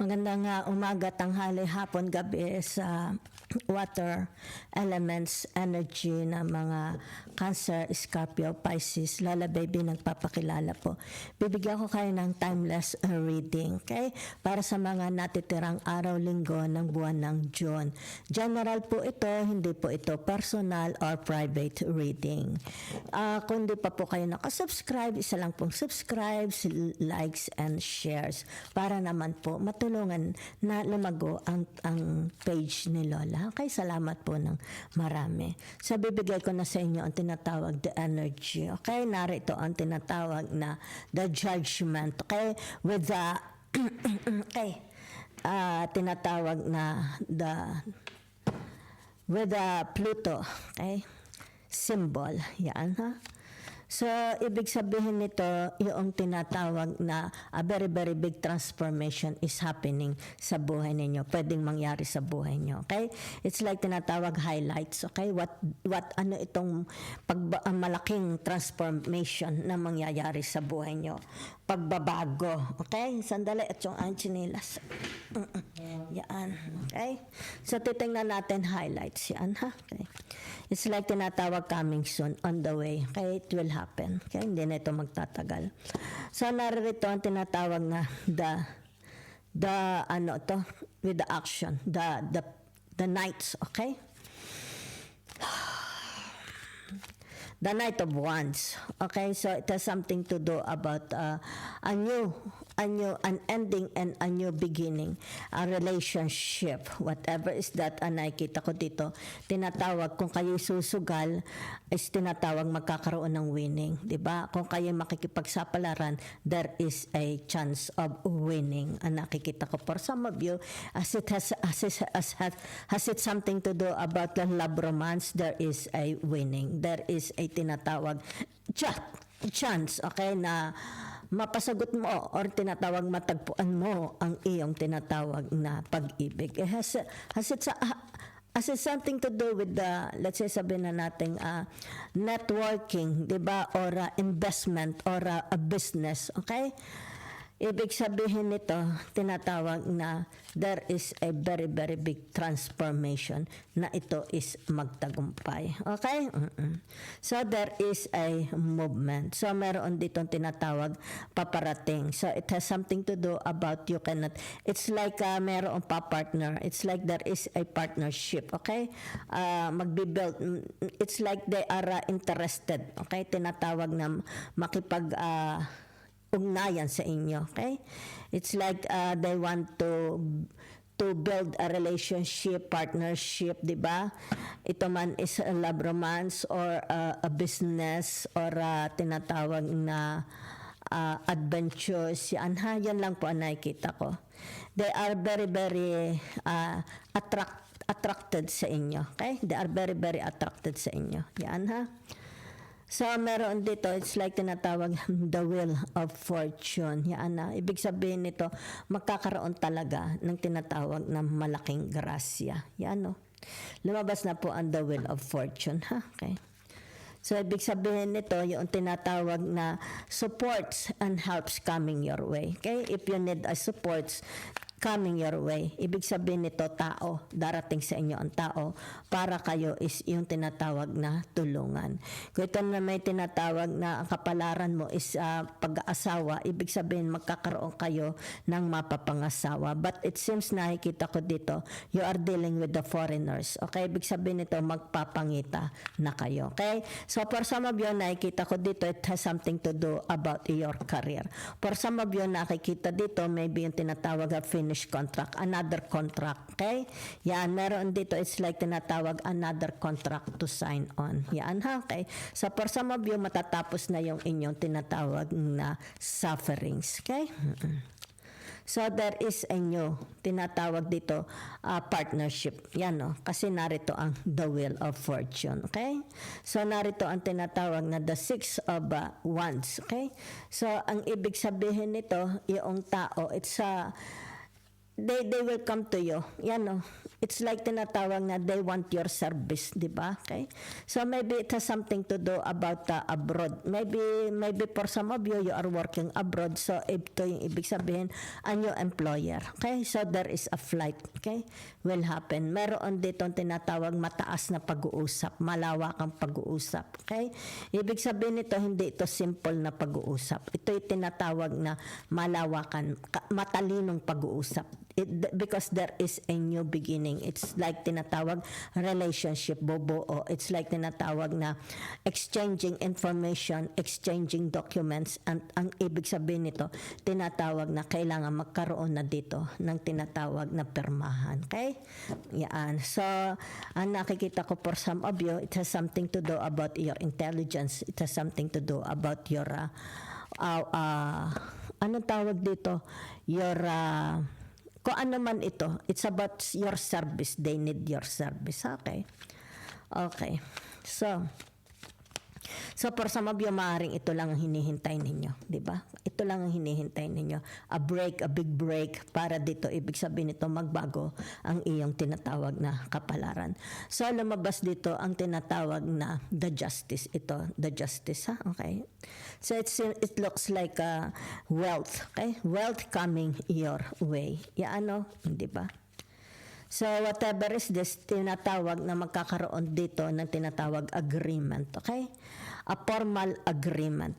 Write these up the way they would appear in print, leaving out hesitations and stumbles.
Magandang umaga, tanghali, hapon, gabi sa water elements energy na mga Cancer, Scorpio, Pisces. Lola Baby nagpapakilala po. Bibigyan ko kayo ng timeless reading, okay? Para sa mga natitirang araw, linggo ng buwan ng June. General po ito, hindi po ito personal or private reading. Kung di pa po kayo nakasubscribe, isa lang pong subscribe, likes, and shares para naman po matulungan na lumago ang page ni Lola. Okay, salamat po ng marami. So, bibigay ko na sa inyo ang tinatawag the energy. Okay, narito ang tinatawag na the judgment. Okay, with the tinatawag na with the Pluto. Okay, symbol. Yan, ha? So, ibig sabihin nito, yung tinatawag na a very, very big transformation is happening sa buhay ninyo. Pwedeng mangyari sa buhay nyo. Okay? It's like tinatawag highlights. Okay? Ano itong malaking transformation na mangyayari sa buhay nyo. Pagbabago. Okay? Sandali at yung chinilas. Yan. Okay? So, titingnan natin highlights. Yan, ha? Okay. It's like tinatawag coming soon, on the way. Okay, it will happen. Okay, hindi na ito magtatagal. So, narito ang tinatawag na with the action, the knights, okay? The Knight of Wands. Okay, so it has something to do about an ending and a new beginning, a relationship, whatever is that. Nakikita ko dito, tinatawag kung kayo susugal, is tinatawag magkakaroon ng winning, di ba? Kung kayo makikipagsapalaran, there is a chance of winning. Nakikita ko for some of you, as it has it something to do about the love romance, there is a winning. There is a tinatawag chance, okay, na mapasagot mo or tinatawag matagpuan mo ang iyong tinatawag na pag-ibig. It has it something to do with the, let's say sabihin na natin, networking, di ba, or investment or a business, okay? Ibig sabihin nito, tinatawag na there is a very, very big transformation na ito is magtagumpay. Okay? So, there is a movement. So, meron ditong tinatawag paparating. So, it has something to do about you cannot, it's like meron pa partner. It's like there is a partnership. Okay? Magbibuild. It's like they are interested. Okay? Tinatawag na makipag ugnayan sa inyo, okay? It's like they want to build a relationship, partnership, di ba? Ito man is a love romance or a business or tinatawag na adventures. Yan lang po ang nakikita ko. They are very, very attracted sa inyo, okay? They are very, very attracted sa inyo. Yan, ha? So, meron dito, it's like tinatawag the wheel of fortune. Yan na. Ibig sabihin nito, magkakaroon talaga ng tinatawag na malaking grasya. Yan, no? Lumabas na po ang the wheel of fortune, ha? Okay. So, ibig sabihin nito, yung tinatawag na supports and helps coming your way. Okay? If you need a supports coming your way, ibig sabihin nito, tao, darating sa inyo ang tao para kayo is yung tinatawag na tulungan. Kung ito na may tinatawag na ang kapalaran mo is pag-aasawa, ibig sabihin magkakaroon kayo ng mapapangasawa. But it seems nakikita ko dito, you are dealing with the foreigners. Okay? Ibig sabihin nito, magpapangita na kayo. Okay? So for some of you, nakikita ko dito, it has something to do about your career. For some of you, nakikita dito, maybe yung tinatawag na finish contract, another contract, okay? Yan, meron dito, it's like tinatawag another contract to sign on. Yan, ha? Okay? So, for some of you, matatapos na yung inyong tinatawag na sufferings, okay? So, there is a new, tinatawag dito, partnership. Yan, no? Kasi narito ang the wheel of fortune, okay? So, narito ang tinatawag na the six of wands, okay? So, ang ibig sabihin nito, yung tao, it's they will come to you. Yan no. It's like tinatawag na they want your service, di ba? Okay? So maybe it has something to do about abroad. Maybe for some of you, you are working abroad. So ito yung ibig sabihin, a new employer. Okay? So there is a flight. Okay? Will happen. Meron dito tinatawag mataas na pag-uusap, malawakang pag-uusap. Okay? Ibig sabihin nito, hindi ito simple na pag-uusap. Ito yung tinatawag na malawakan, matalinong pag-uusap. Because there is a new beginning. It's like tinatawag relationship bubuo. It's like tinatawag na exchanging information, exchanging documents, and ang ibig sabihin nito, tinatawag na kailangan magkaroon na dito ng tinatawag na permahan. Okay? Yan. So, ang nakikita ko for some of you, it has something to do about your intelligence. It has something to do about your anong tawag dito? Your kung ano man ito, it's about your service. They need your service. Okay. Okay. So for some of you, maaaring ito lang ang hinihintay ninyo. Di ba? Ito lang ang hinihintay ninyo. A break, a big break. Para dito, ibig sabihin nito, magbago ang iyong tinatawag na kapalaran. So lumabas dito ang tinatawag na the justice. Ito, the justice. Ha? Okay. So it looks like wealth. Okay? Wealth coming your way. Yan ano? Di ba? So whatever is this, tinatawag na magkakaroon dito ng tinatawag agreement. Okay? A formal agreement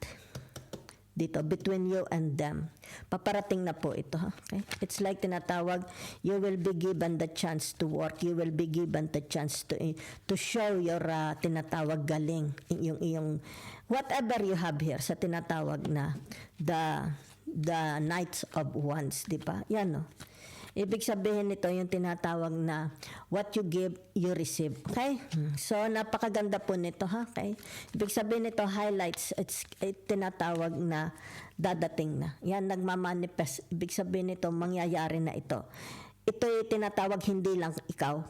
dito between you and them. Paparating na po ito. Okay? It's like tinatawag, you will be given the chance to work. You will be given the chance to show your tinatawag galing. Yung whatever you have here sa tinatawag na the Knights of Wands. Di ba? Yan no. Ibig sabihin nito yung tinatawag na what you give, you receive. Okay? So, napakaganda po nito, ha? Okay? Ibig sabihin nito, highlights, tinatawag na dadating na. Yan, nagmamanifest. Ibig sabihin nito, mangyayari na ito. Ito yung tinatawag hindi lang ikaw.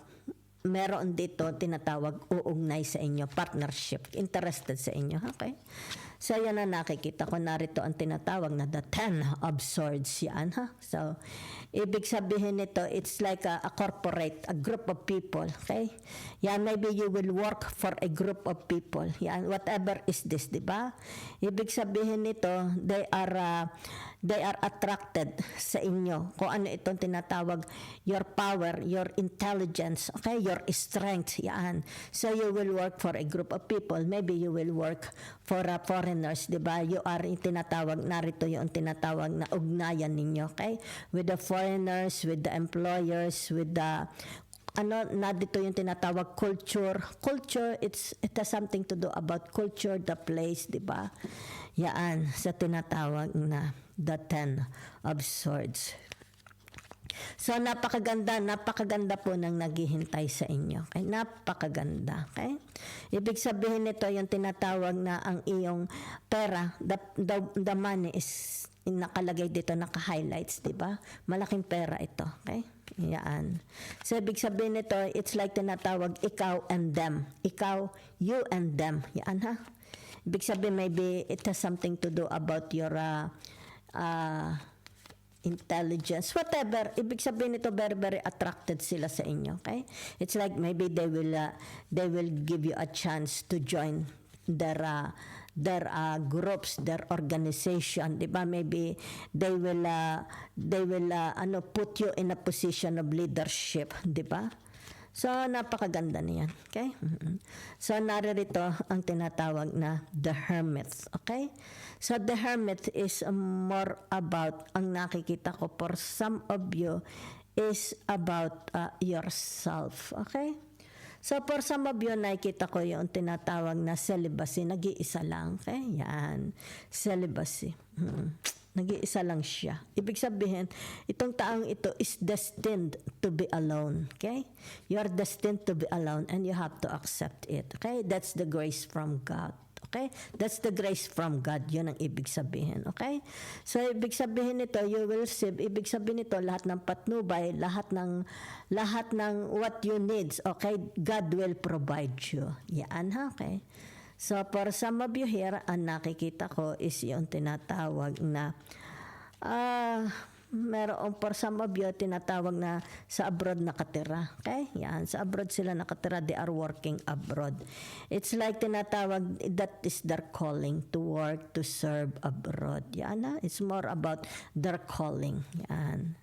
Meron dito tinatawag uugnay sa inyo, partnership, interested sa inyo. Okay? So, yan na nakikita ko. Narito ang tinatawag na the 10 of Swords. Yan, ha? So, ibig sabihin nito, it's like a corporate, a group of people. Okay? Yan, maybe you will work for a group of people. Yan, whatever is this, di ba? Ibig sabihin nito, they are attracted sa inyo. Kung ano itong tinatawag, your power, your intelligence, okay? Your strength, yan. So, you will work for a group of people. Maybe you will work for foreigners, di ba? You are tinatawag, narito yung tinatawag na ugnayan ninyo, okay? With the foreigners, with the employers, with the dito yung tinatawag culture. Culture, it has something to do about culture, the place, di ba? Yan, sa tinatawag na the 10 of Swords. So, napakaganda po ng naghihintay sa inyo. Okay? Napakaganda. Okay? Ibig sabihin nito, yung tinatawag na ang iyong pera, the money is nakalagay dito, naka-highlights, di ba? Malaking pera ito. Okay? Yan. So, ibig sabihin nito, it's like tinatawag ikaw and them. Ikaw, you and them. Yan ha? Ibig sabihin, maybe it has something to do about your intelligence, whatever. Ibig sabihin nito, very, very attracted sila sa inyo. Okay? It's like maybe they will give you a chance to join their groups, their organization, di ba? Maybe they will put you in a position of leadership, di ba? So, napakaganda niyan. Okay? So, naririto ang tinatawag na the Hermit. Okay? So, the Hermit is more about, ang nakikita ko for some of you, is about yourself. Okay? So, for some of you, nakikita ko yung tinatawag na celibacy. Nag-iisa lang. Okay? Yan. Celibacy. Nag-iisa lang siya. Ibig sabihin, itong taong ito is destined to be alone. Okay? You are destined to be alone and you have to accept it. Okay? That's the grace from God. Okay? That's the grace from God. Yun ang ibig sabihin. Okay? So, ibig sabihin nito, you will receive. Ibig sabihin nito, lahat ng patnubay, lahat ng what you needs, okay? God will provide you. Yan ha? Okay? So, for some of you here, ang nakikita ko is yung tinatawag na Meron for some of you, tinatawag na sa abroad nakatira. Okay? Yan. Sa abroad sila nakatira. They are working abroad. It's like tinatawag, that is their calling to work, to serve abroad. Yan na. It's more about their calling. Yan.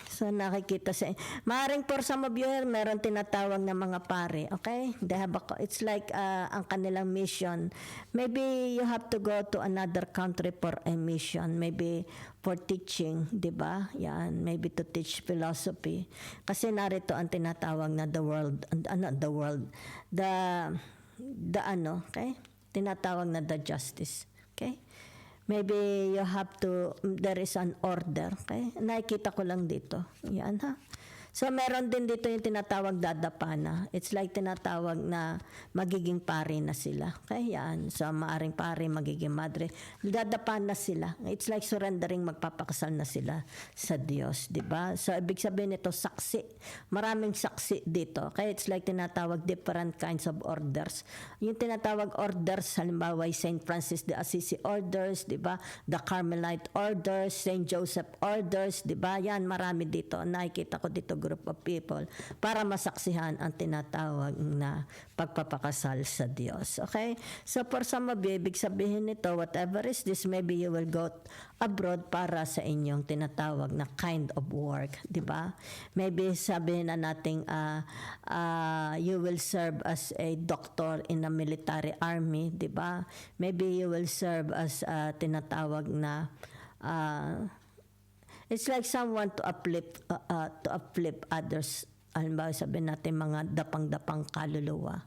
So nakikita sa maaring for some of you meron tinatawag na mga pare, okay? They have it's like ang kanilang mission. Maybe you have to go to another country for a mission, maybe for teaching, 'di ba? Yan, maybe to teach philosophy. Kasi narito ang tinatawag na the world, okay? Tinatawag na the justice, okay? Maybe you have to, there is an order, okay? Nakikita ko lang dito. Yan ha. So, meron din dito yung tinatawag dadapana. It's like tinatawag na magiging pari na sila. Okay, yan. So, maaring pari, magiging madre. Dadapana sila. It's like surrendering, magpapakasal na sila sa Diyos. Diba? So, ibig sabihin nito, saksi. Maraming saksi dito. Okay, it's like tinatawag different kinds of orders. Yung tinatawag orders, halimbawa, St. Francis de Assisi orders, diba? The Carmelite orders, St. Joseph orders, diba? Yan, marami dito. Nakikita ko dito group of people para masaksihan ang tinatawag na pagpapakasal sa Diyos. Okay? So for some of you, ibig sabihin nito, whatever is this, maybe you will go abroad para sa inyong tinatawag na kind of work. Diba? Maybe sabihin na natin, you will serve as a doctor in a military army. Diba? Maybe you will serve as tinatawag na it's like someone to uplift others. Halimbawa sabihin natin mga dapang-dapang kaluluwa.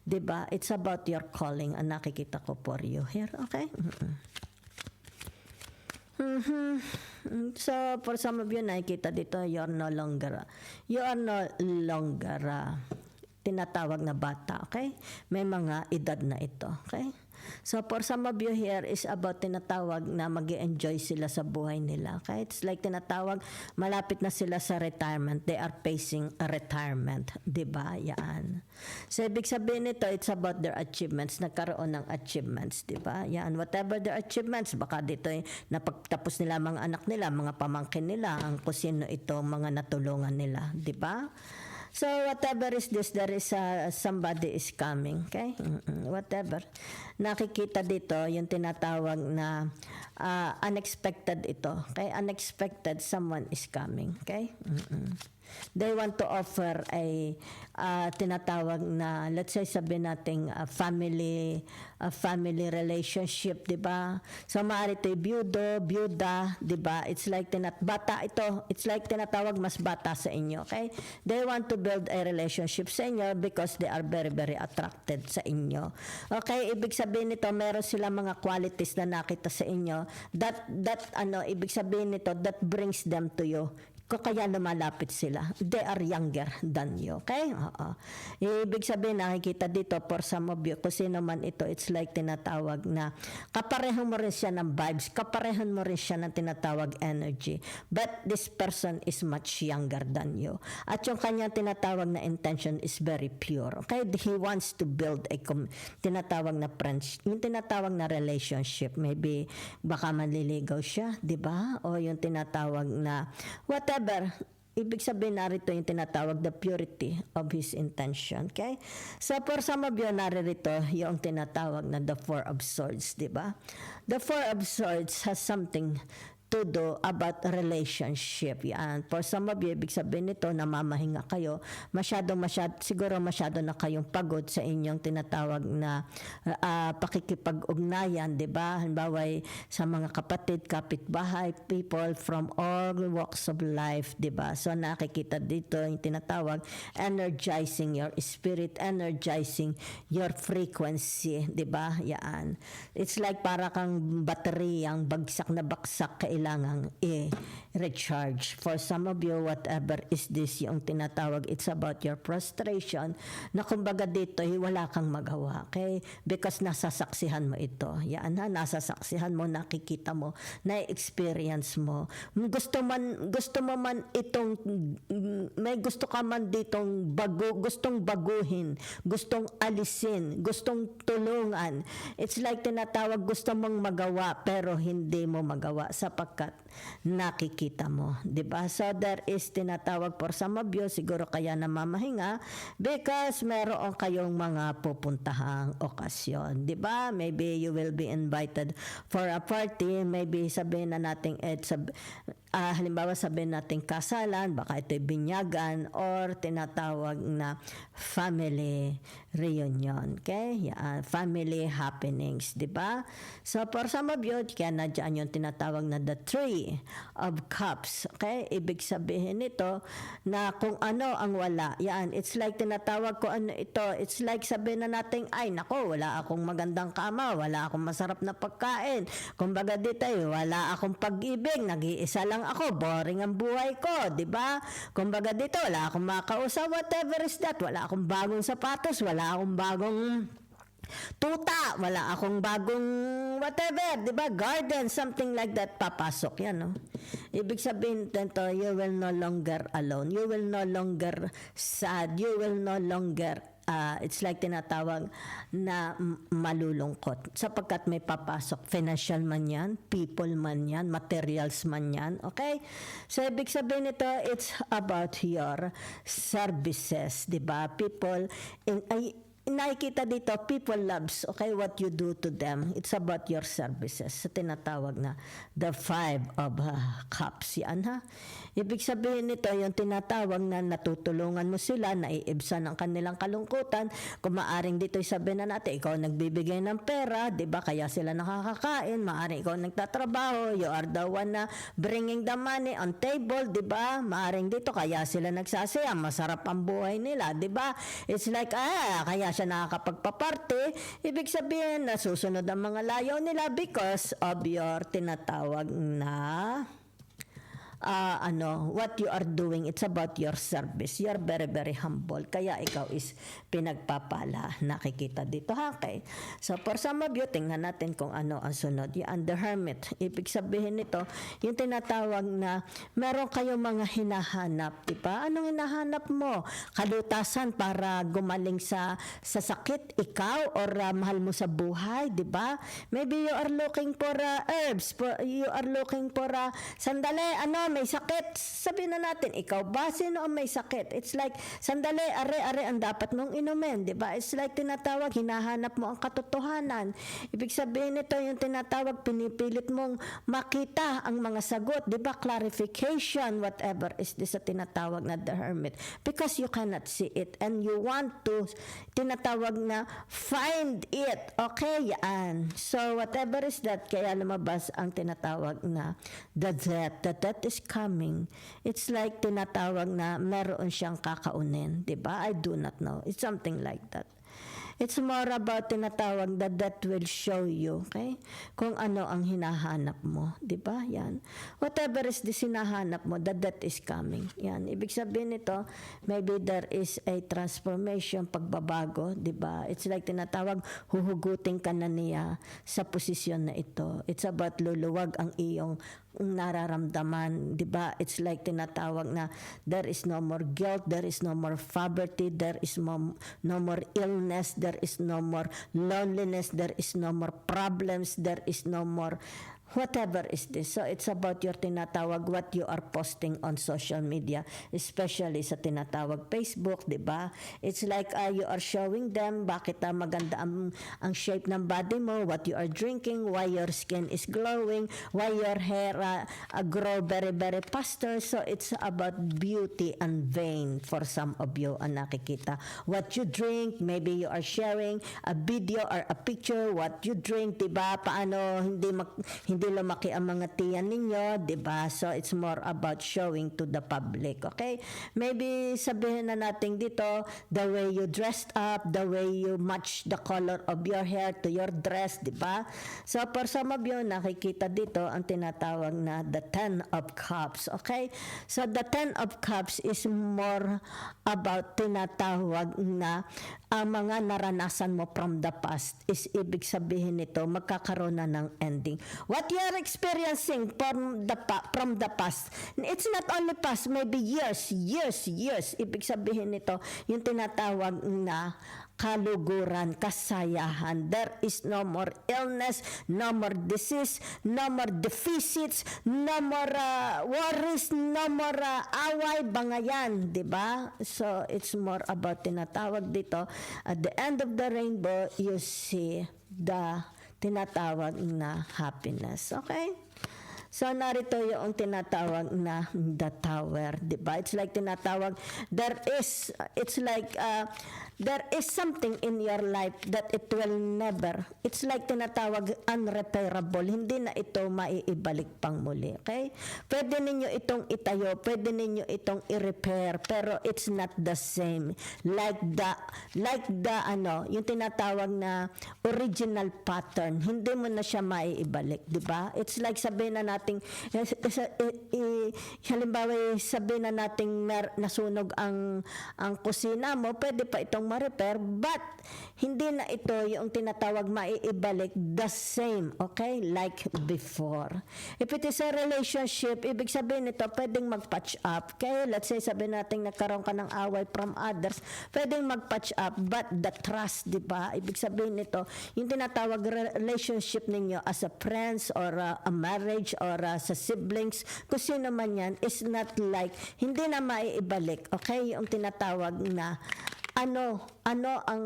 Diba? It's about your calling. Ang nakikita ko for you here. Okay? So, for some of you, nakikita dito, you are no longer tinatawag na bata. Okay? May mga edad na ito. Okay? So for some of you here is about tinatawag na mag-enjoy sila sa buhay nila. Okay? It's like tinatawag, malapit na sila sa retirement. They are facing a retirement. Diba? Yan. So ibig sabihin nito, it's about their achievements. Nagkaroon ng achievements. Diba? Yan. Whatever their achievements, baka dito napagtapos nila mga anak nila, mga pamangkin nila, ang kusino ito, mga natulungan nila. Diba? So whatever is this, there is somebody is coming, okay? Whatever. Nakikita dito yung tinatawag na unexpected ito, okay? Unexpected, someone is coming, okay? They want to offer a tinatawag na, let's say sabihin natin family relationship, di ba? So maaari ito byuda, di ba? It's like bata ito, it's like tinatawag mas bata sa inyo, okay? They want to build a relationship sa inyo because they are very, very attracted sa inyo. Okay, ibig sabihin nito, meron sila mga qualities na nakita sa inyo that ibig sabihin nito, that brings them to you. Kaya lumalapit sila. They are younger than you. Okay? Ibig sabihin, nakikita dito, for some of you, kung sino man ito, it's like tinatawag na kapareho mo rin siya ng vibes, kapareho mo rin siya ng tinatawag energy. But this person is much younger than you. At yung kanyang tinatawag na intention is very pure. Okay? He wants to build a tinatawag na friendship, yung tinatawag na relationship. Maybe baka manliligaw siya, di ba? O yung tinatawag na whatever. Ibig sabihin narito yung tinatawag the purity of his intention. Okay? So for some of you, narito yung tinatawag na the Four of Swords, di ba? The Four of Swords has something to do about relationship. Yan. For some of you, ibig sabihin nito, namamahinga kayo, siguro masyado na kayong pagod sa inyong tinatawag na pakikipag-ugnayan, di ba? Halimbawa, sa mga kapatid, kapitbahay, people from all walks of life, di ba? So, nakikita dito yung tinatawag, energizing your spirit, energizing your frequency, di ba? Yan. It's like para kang bateriyang bagsak na baksak, kailangang i-recharge. For some of you, whatever is this, yung tinatawag, it's about your frustration, na kumbaga dito, wala kang magawa. Okay? Because nasasaksihan mo ito. Yan ha, nasasaksihan mo, nakikita mo, na-experience mo. Gusto mo man itong, may gusto ka man ditong gustong baguhin, gustong alisin, gustong tulungan. It's like tinatawag, gusto mong magawa, pero hindi mo magawa sapagkat nakikita mo, 'di ba? So there is tinatawag for some of you, siguro kaya namamahinga because meron kayong mga pupuntahang okasyon, 'di ba? Maybe you will be invited for a party, maybe sabihin na natin halimbawa sabihin natin kasalan, baka ito'y binyagan or tinatawag na family reunion, okay? Family happenings, 'di ba? So for some of you, kaya na dyan yung tinatawag na the Three of Cups, okay? Ibig sabihin nito na kung ano ang wala, yan, it's like tinatawag ko ano ito, it's like sabihin na natin, ay nako, wala akong magandang kama, wala akong masarap na pagkain, kumbaga dito wala akong pag-ibig, nag-iisa lang ako, boring ang buhay ko, di ba? Kumbaga dito, wala akong makausap, whatever is that, wala akong bagong sapatos, wala akong bagong tuta, wala akong bagong whatever, di ba? Garden, something like that, papasok yan, no? Ibig sabihin nito, you will no longer alone, you will no longer sad, you will no longer it's like tinatawag na malulungkot sapagkat may papasok, financial man yan, people man yan, materials man yan, okay? So ibig sabihin nito, it's about your services, di ba? People nakikita dito, people loves, okay, what you do to them. It's about your services. So, tinatawag na the Five of Cups. Yan ha. Ibig sabihin nito, yung tinatawag na natutulungan mo sila, naiibsan ang kanilang kalungkutan. Kung maaring dito, sabihin na natin, ikaw nagbibigay ng pera, di ba? Kaya sila nakakakain. Maaring ikaw nagtatrabaho. You are the one na bringing the money on table, di ba? Maaring dito, kaya sila nagsasaya. Masarap ang buhay nila, di ba? It's like, kaya siya nakakapagpaparte, ibig sabihin na susunod ang mga layaw nila because of your tinatawag na what you are doing. It's about your service. You're very, very humble. Kaya ikaw is pinagpapala. Nakikita dito. Okay. So, for some of you, tingnan natin kung ano ang sunod. Yung the hermit. Ibig sabihin nito, yung tinatawag na meron kayong mga hinahanap. Diba? Anong hinahanap mo? Kalutasan para gumaling sa sakit, ikaw, or mahal mo sa buhay. Diba? Maybe you are looking for herbs. You are looking for sandali, may sakit. Sabihin na natin, ikaw ba? Sino ang may sakit? It's like, sandali, are ang dapat mong inumin. Diba? It's like tinatawag, hinahanap mo ang katotohanan. Ibig sabihin nito, yung tinatawag, pinipilit mong makita ang mga sagot. Diba? Clarification, whatever is this sa tinatawag na the hermit. Because you cannot see it and you want to, tinatawag na find it. Okay, yan. So, whatever is that, kaya lumabas ang tinatawag na the death. The death is coming. It's like tinatawag na meron siyang kakaunin, 'di ba? I do not know. It's something like that. It's more about tinatawag that will show you, okay? Kung ano ang hinahanap mo, 'di ba? Yan. Whatever is this hinahanap mo, that is coming. Yan. Ibig sabihin nito, maybe there is a transformation, pagbabago, 'di ba? It's like tinatawag, huhugutin ka na niya sa posisyon na ito. It's about luluwag ang iyong nararamdaman, di ba? It's like tinatawag na there is no more guilt, there is no more poverty, there is no more illness, there is no more loneliness, there is no more problems, there is no more whatever is this. So it's about your tinatawag, what you are posting on social media, especially sa tinatawag Facebook, di ba? It's like you are showing them bakit maganda ang shape ng body mo, what you are drinking, why your skin is glowing, why your hair grow very, very faster. So it's about beauty and vain for some of you ang nakikita. What you drink, maybe you are sharing a video or a picture, what you drink, di ba? Paano hindi hindi lumaki ang mga tiyan ninyo, di ba? So it's more about showing to the public, okay? Maybe sabihin na natin dito, the way you dressed up, the way you match the color of your hair to your dress, di ba? So for some of you, nakikita dito ang tinatawag na the Ten of Cups, okay? So the Ten of Cups is more about tinatawag na ang mga naranasan mo from the past is ibig sabihin nito magkakaroon na ng ending. What you are experiencing from the past, it's not only past, maybe years. Ibig sabihin nito yung tinatawag na kaluguran, kasayahan. There is no more illness, no more disease, no more deficits, no more worries, no more away, bangayan, di ba? So, it's more about tinatawag dito. At the end of the rainbow, you see the tinatawag na happiness. Okay? So, narito yung tinatawag na the tower, di ba? It's like tinatawag, there is something in your life that it will never, it's like tinatawag unrepairable, hindi na ito maiibalik pang muli, okay? Pwede ninyo itong itayo, pwede ninyo itong i-repair, pero it's not the same. Like the yung tinatawag na original pattern, hindi mo na siya maiibalik, di ba? It's like sabihin na natin, halimbawa sabihin na natin nasunog ang kusina mo, pwede pa itong ma-repair, but hindi na ito yung tinatawag maiibalik the same, okay? Like before. If it is a relationship, ibig sabihin nito, pwedeng mag-patch up. Okay? Let's say, sabihin natin nagkaroon ka ng away from others, pwedeng mag-patch up, but the trust, di ba? Ibig sabihin nito, yung tinatawag relationship ninyo as a friends or a marriage or sa siblings, kung sino man yan, is not like, hindi na maiibalik, okay? Yung tinatawag na ano ang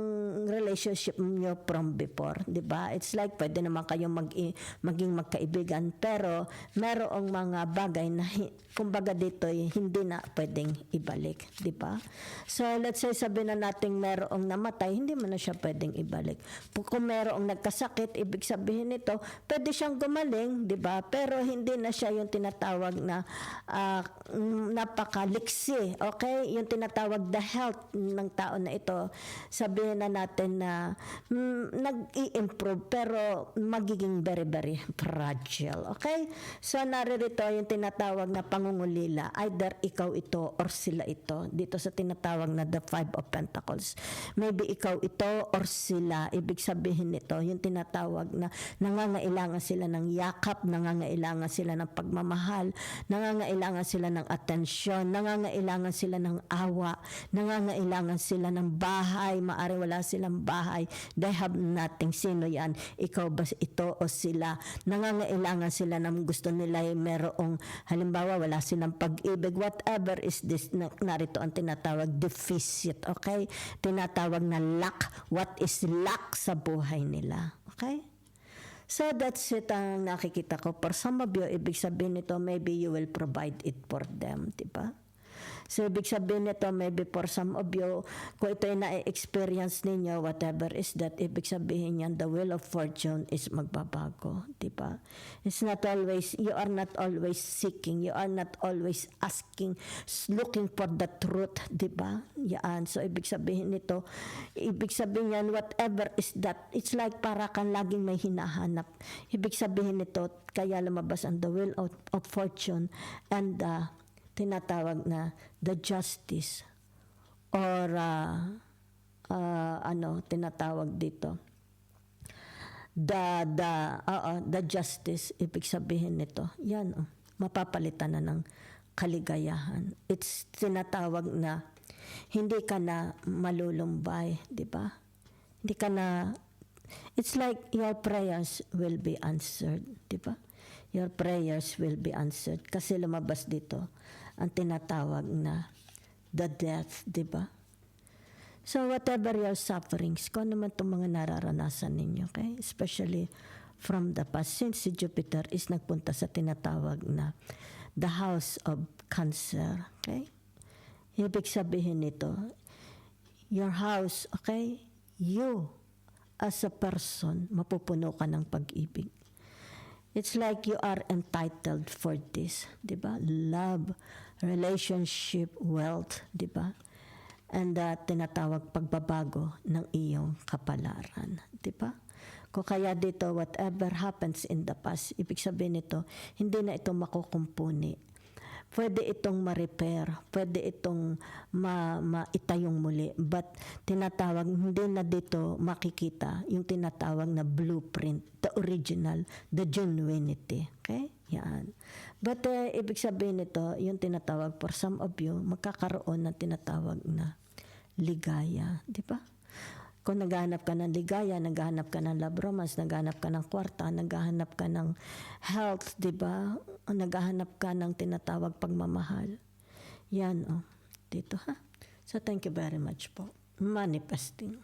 relationship niyo from before, 'di ba? It's like pwede naman kayong maging magkaibigan, pero merong mga bagay na kumbaga dito hindi na pwedeng ibalik, 'di ba? So let's say sabihin na nating merong namatay, hindi mo na siya pwedeng ibalik. Kung merong nagkasakit, ibig sabihin nito, pwede siyang gumaling, 'di ba? Pero hindi na siya yung tinatawag na napakaliksi, okay? Yung tinatawag the health ng tao na ito, sabihin na natin na nag-i-improve pero magiging very very fragile, okay? So naririto yung tinatawag na pangungulila, either ikaw ito or sila ito, dito sa tinatawag na the Five of Pentacles. Maybe ikaw ito or sila, ibig sabihin nito yung tinatawag na nangangailangan sila ng yakap, nangangailangan sila ng pagmamahal, nangangailangan sila ng atensyon, nangangailangan sila ng awa, nangangailangan sila ng bahay, maari wala silang bahay, they have nothing. Sino yan? Ikaw ba ito o sila? Nangangailangan sila ng gusto nila ay merong, halimbawa wala silang pag-ibig, whatever is this, narito ang tinatawag deficit, okay? Tinatawag na lack, what is lack sa buhay nila, okay? So that's it ang nakikita ko. For some of you, ibig sabihin nito, maybe you will provide it for them, diba? So, ibig sabihin nito, maybe for some of you, kung ito yung na-experience ninyo, whatever is that, ibig sabihin yan, the wheel of fortune is magbabago, di ba? It's not always, you are not always seeking, you are not always asking, looking for the truth, di ba? Yan. So, ibig sabihin nito, ibig sabihin yan, whatever is that, it's like para kang laging may hinahanap. Ibig sabihin nito, kaya lumabas ang the wheel of fortune and tinatawag na the justice or tinatawag dito the justice, ibig sabihin nito yan, mapapalitan na ng kaligayahan. It's tinatawag na hindi ka na malulumbay, di ba? Hindi ka na, it's like your prayers will be answered, di ba? Your prayers will be answered kasi lumabas dito ang tinatawag na the death, di ba? So whatever your sufferings, kung ano man itong mga nararanasan ninyo, okay? Especially from the past, since si Jupiter is nagpunta sa tinatawag na the house of Cancer, okay? Ibig sabihin nito, your house, okay? You, as a person, mapupuno ka ng pag-ibig. It's like you are entitled for this, di ba? Love, relationship, wealth, di ba? And tinatawag pagbabago ng iyong kapalaran, di ba? Kung kaya dito, whatever happens in the past, ibig sabihin nito, hindi na ito makukumpuni. Pwede itong ma-repair, pwede itong maitayong muli, but tinatawag, hindi na dito makikita yung tinatawag na blueprint, the original, the genuinity. Okay? Yan. But ibig sabihin nito, yung tinatawag, for some of you, magkakaroon ng tinatawag na ligaya. Di ba? Kung naghahanap ka ng ligaya, naghahanap ka ng love romance, naghahanap ka ng kwarta, naghahanap ka ng health, di ba? Naghahanap ka ng tinatawag pagmamahal. Yan, dito ha. So, thank you very much po. Manifesting.